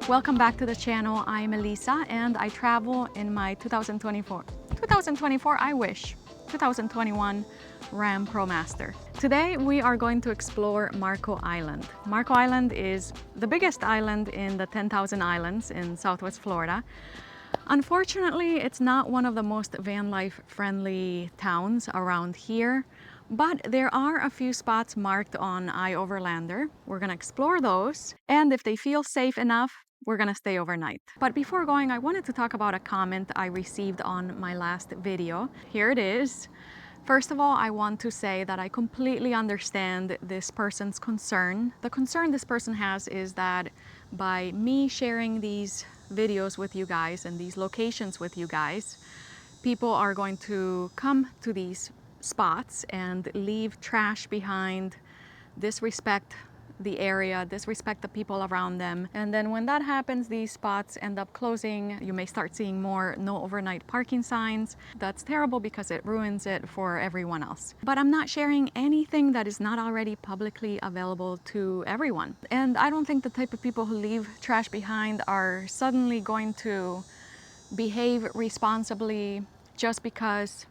Welcome back to the channel. I'm Elisa and I travel in my 2024, I wish, 2021 Ram ProMaster. Today we are going to explore Marco Island. Marco Island is the biggest island in the 10,000 islands in Southwest Florida. Unfortunately, it's not one of the most van life friendly towns around here, but there are a few spots marked on iOverlander. We're gonna explore those, and if they feel safe enough, we're gonna stay overnight. But before going, I wanted to talk about a comment I received on my last video. Here it is. First of all, I want to say that I completely understand this person's concern. The concern this person has is that by me sharing these videos with you guys and these locations with you guys, people are going to come to these spots and leave trash behind, disrespect the area, disrespect the people around them. And then when that happens, these spots end up closing. You may start seeing more no overnight parking signs. That's terrible because it ruins it for everyone else. But I'm not sharing anything that is not already publicly available to everyone. And I don't think the type of people who leave trash behind are suddenly going to behave responsibly just because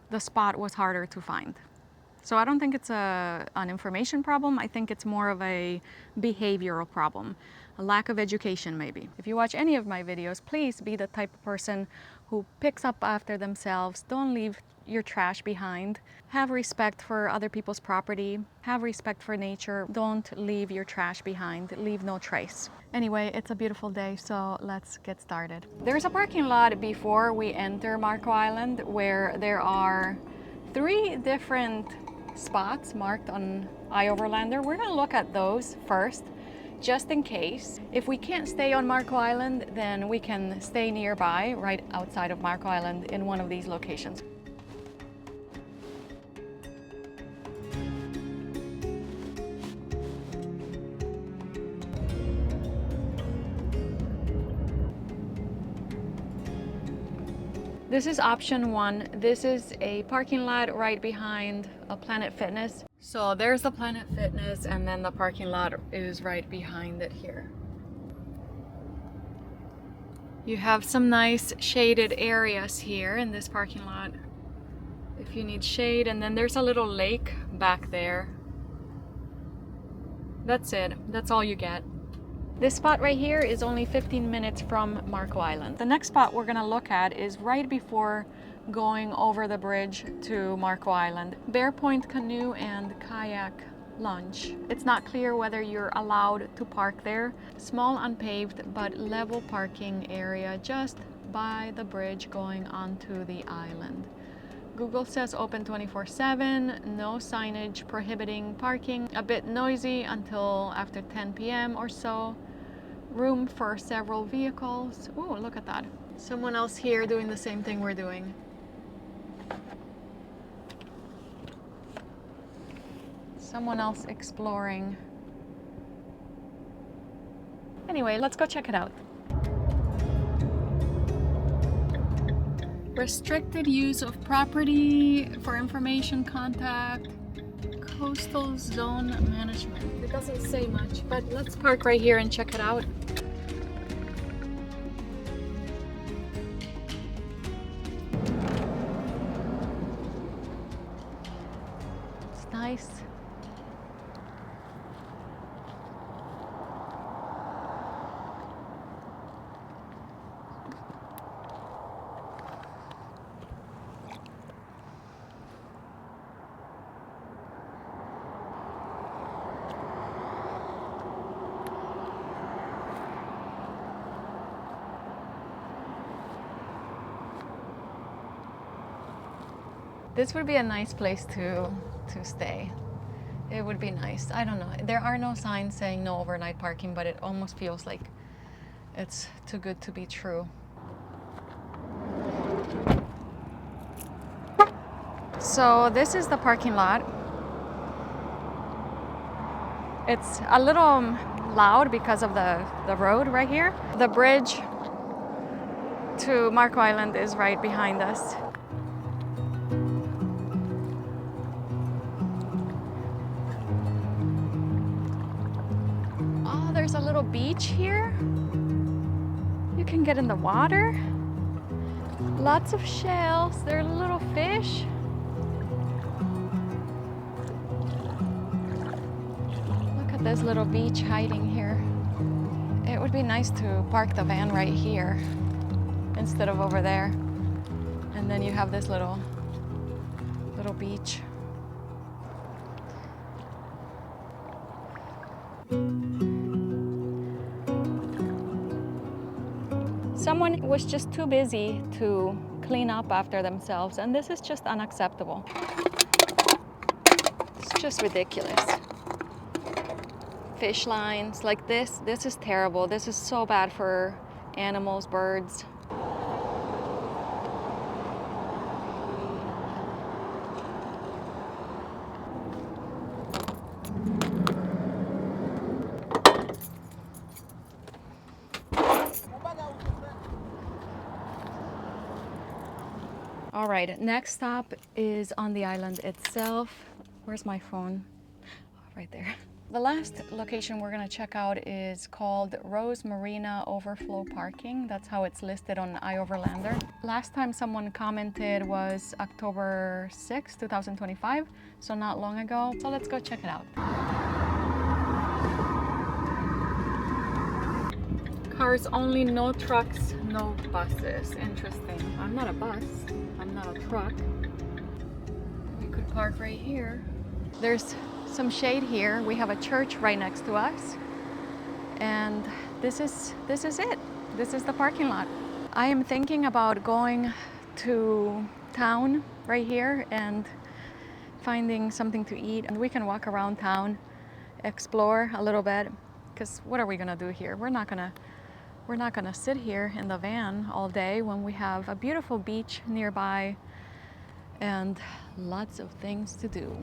the spot was harder to find. So I don't think it's an information problem. I think it's more of a behavioral problem, a lack of education maybe. If you watch any of my videos, please be the type of person who picks up after themselves. Don't leave your trash behind. Have respect for other people's property. Have respect for nature. Don't leave your trash behind. Leave no trace. Anyway, it's a beautiful day, so let's get started. There's a parking lot before we enter Marco Island where there are 3 different spots marked on iOverlander. We're gonna look at those first, just in case. If we can't stay on Marco Island, then we can stay nearby, right outside of Marco Island in one of these locations. This is option 1. This is a parking lot right behind a Planet Fitness. So there's the Planet Fitness and then the parking lot is right behind it here. You have some nice shaded areas here in this parking lot if you need shade, and then there's a little lake back there. That's it. That's all you get. This spot right here is only 15 minutes from Marco Island. The next spot we're gonna look at is right before going over the bridge to Marco Island. Bear Point Canoe and Kayak Launch. It's not clear whether you're allowed to park there. Small unpaved but level parking area just by the bridge going onto the island. Google says open 24/7, no signage prohibiting parking, a bit noisy until after 10 p.m. or so. Room for several vehicles. Oh, look at that. Someone else here doing the same thing we're doing. Someone else exploring. Anyway, let's go check it out. Restricted use of property for information contact. Coastal zone management. It doesn't say much, but let's park right here and check it out. It's nice. This would be a nice place to stay. It would be nice. I don't know. There are no signs saying no overnight parking, but it almost feels like it's too good to be true. So this is the parking lot. It's a little loud because of the road right here. The bridge to Marco Island is right behind us. Oh, there's a little beach here. can get in the water. Lots of shells. They're little fish. Look at this little beach hiding here. It would be nice to park the van right here instead of over there. And then you have this little beach. Someone was just too busy to clean up after themselves, and this is just unacceptable. It's just ridiculous. Fish lines like this is terrible. This is so bad for animals, birds. All right, next stop is on the island itself. Where's my phone? Oh, right there. The last location we're gonna check out is called Rose Marina Overflow Parking. That's how it's listed on iOverlander. Last time someone commented was October 6, 2025, so not long ago. So let's go check it out. Cars only, no trucks, no buses. Interesting. I'm not a bus, I'm not a truck. We could park right here. There's some shade here. We have a church right next to us. And this is it. This is the parking lot. I am thinking about going to town right here and finding something to eat. And we can walk around town, explore a little bit, because what are we gonna do here? We're not gonna sit here in the van all day when we have a beautiful beach nearby and lots of things to do.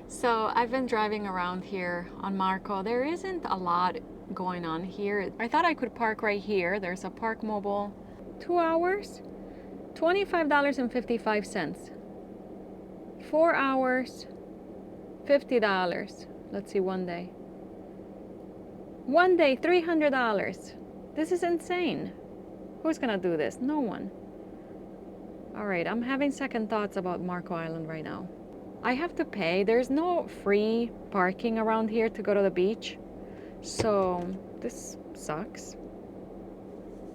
So I've been driving around here on Marco. There isn't a lot going on here. I thought I could park right here. There's a Park Mobile. 2 hours, $25.55. 4 hours, $50. Let's see, one day. One day, $300. This is insane. Who's gonna do this? No one. All right, I'm having second thoughts about Marco Island right now. I have to pay. There's no free parking around here to go to the beach. So this sucks.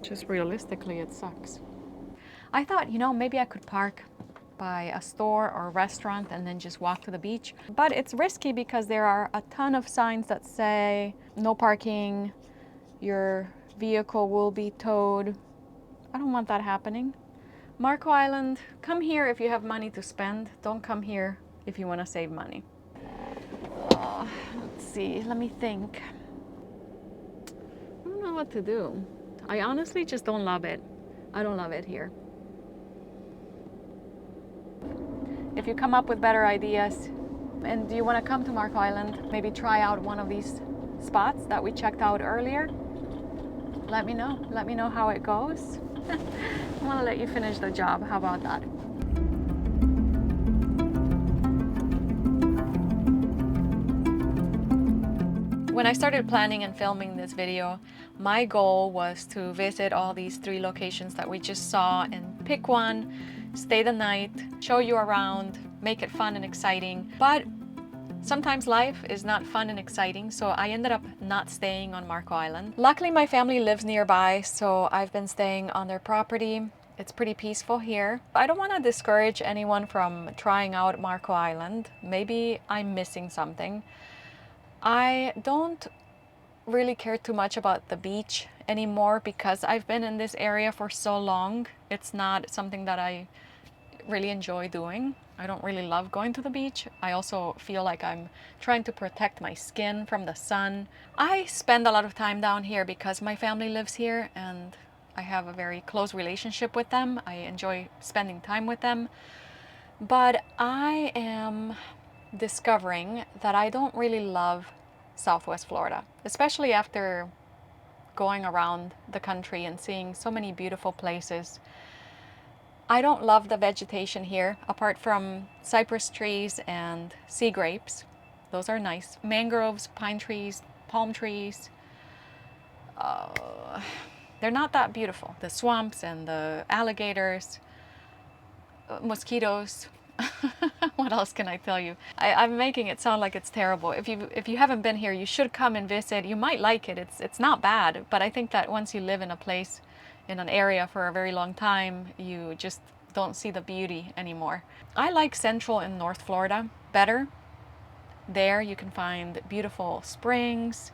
Just realistically, it sucks. I thought, you know, maybe I could park by a store or a restaurant and then just walk to the beach. But it's risky because there are a ton of signs that say no parking, your vehicle will be towed. I don't want that happening. Marco Island, come here if you have money to spend. Don't come here if you want to save money. Let's see, let me think. I don't know what to do. I honestly just don't love it. I don't love it here. If you come up with better ideas and do you want to come to Marco Island, maybe try out one of these spots that we checked out earlier, let me know. Let me know how it goes. I want to let you finish the job. How about that? When I started planning and filming this video, my goal was to visit all these 3 locations that we just saw and pick one, stay the night, show you around, make it fun and exciting. But sometimes life is not fun and exciting, so I ended up not staying on Marco Island. Luckily, my family lives nearby, so I've been staying on their property. It's pretty peaceful here. I don't want to discourage anyone from trying out Marco Island. Maybe I'm missing something. I don't really care too much about the beach anymore because I've been in this area for so long. It's not something that I really enjoy doing. I don't really love going to the beach. I also feel like I'm trying to protect my skin from the sun. I spend a lot of time down here because my family lives here and I have a very close relationship with them. I enjoy spending time with them. But I am discovering that I don't really love Southwest Florida, especially after going around the country and seeing so many beautiful places. I don't love the vegetation here, apart from cypress trees and sea grapes. Those are nice. Mangroves, pine trees, palm trees. uh, they're not that beautiful. The swamps and the alligators, mosquitoes. What else can I tell you? I'm making it sound like it's terrible. If you haven't been here, you should come and visit. You might like it. It's not bad, but I think that once you live in a place, in an area for a very long time, you just don't see the beauty anymore. I like Central and North Florida better. There you can find beautiful springs,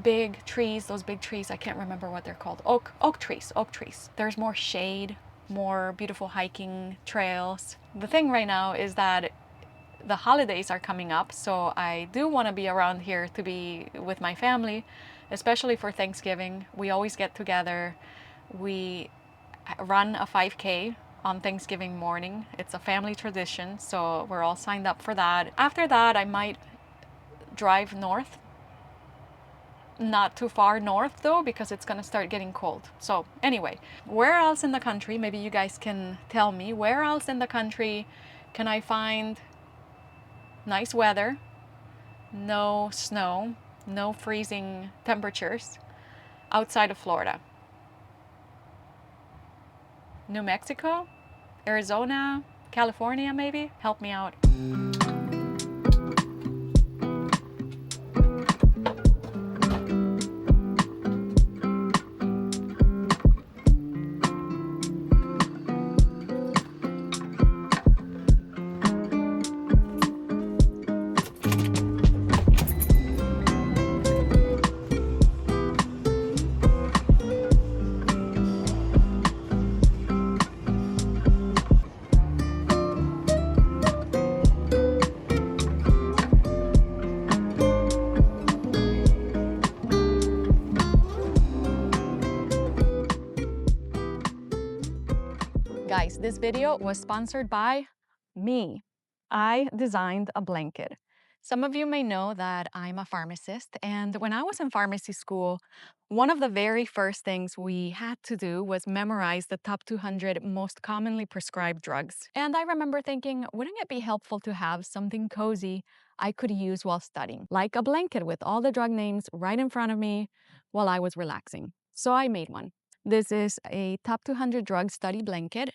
big trees, those big trees, I can't remember what they're called. Oak trees, oak trees. There's more shade, more beautiful hiking trails. The thing right now is that the holidays are coming up, so I do want to be around here to be with my family, especially for Thanksgiving. We always get together. We run a 5K on Thanksgiving morning. It's a family tradition, so we're all signed up for that. After that, I might drive north. Not too far north though, because it's gonna start getting cold. So anyway, where else in the country, maybe you guys can tell me, where else in the country can I find nice weather, no snow, no freezing temperatures outside of Florida? New Mexico, Arizona, California maybe? Help me out. Guys, this video was sponsored by me. I designed a blanket. Some of you may know that I'm a pharmacist, and when I was in pharmacy school, one of the very first things we had to do was memorize the top 200 most commonly prescribed drugs. And I remember thinking, wouldn't it be helpful to have something cozy I could use while studying, like a blanket with all the drug names right in front of me while I was relaxing? So I made one. This is a top 200 drug study blanket,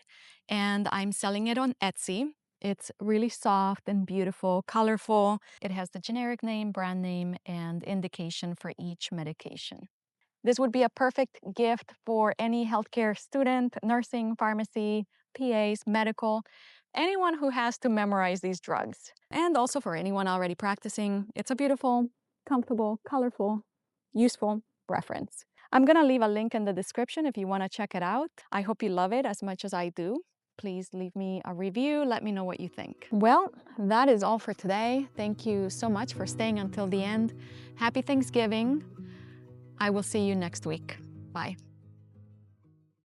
and I'm selling it on Etsy. It's really soft and beautiful, colorful. It has the generic name, brand name, and indication for each medication. This would be a perfect gift for any healthcare student, nursing, pharmacy, PAs, medical, anyone who has to memorize these drugs. And also for anyone already practicing, it's a beautiful, comfortable, colorful, useful reference. I'm gonna leave a link in the description if you wanna check it out. I hope you love it as much as I do. Please leave me a review. Let me know what you think. Well, that is all for today. Thank you so much for staying until the end. Happy Thanksgiving. I will see you next week. Bye.